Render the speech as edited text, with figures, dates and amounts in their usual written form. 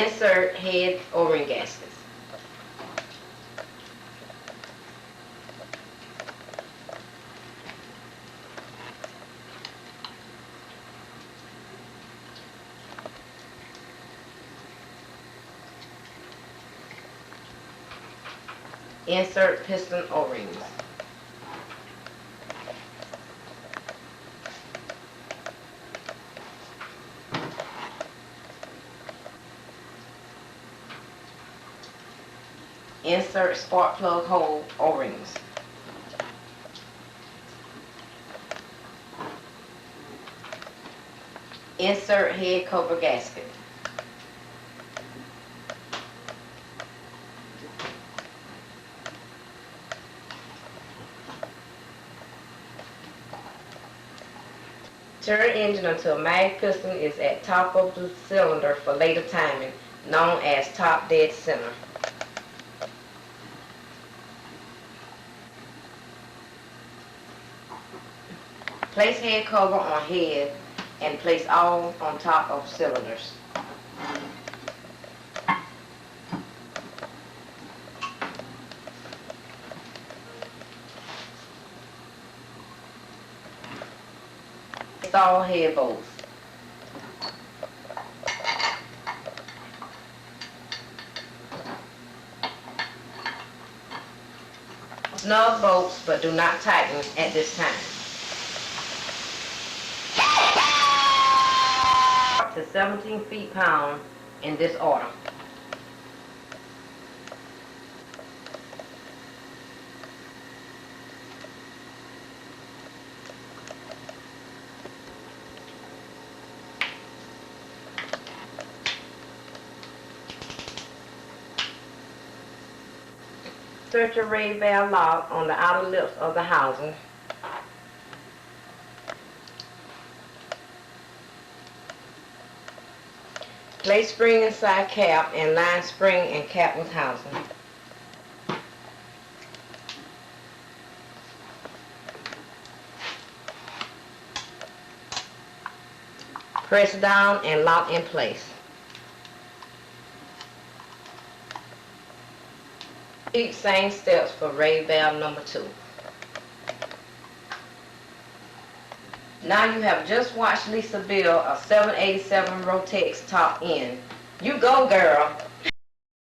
Insert head O-ring gaskets. Insert piston O-rings. Insert spark plug hole O-rings. Insert head cover gasket. Turn engine until mag piston is at top of the cylinder for later timing, known as top dead center. Place head cover on head and place all on top of cylinders. Install head bolts. Snug bolts, but do not tighten at this time. To 17 feet-pound in this order. Insert your ray valve lock on the outer lips of the housing. Place spring inside cap and line spring and cap with housing. Press down and lock in place. Repeat same steps for ray valve number 2. Now you have just watched Lisa build a 787 Rotax top end. You go, girl!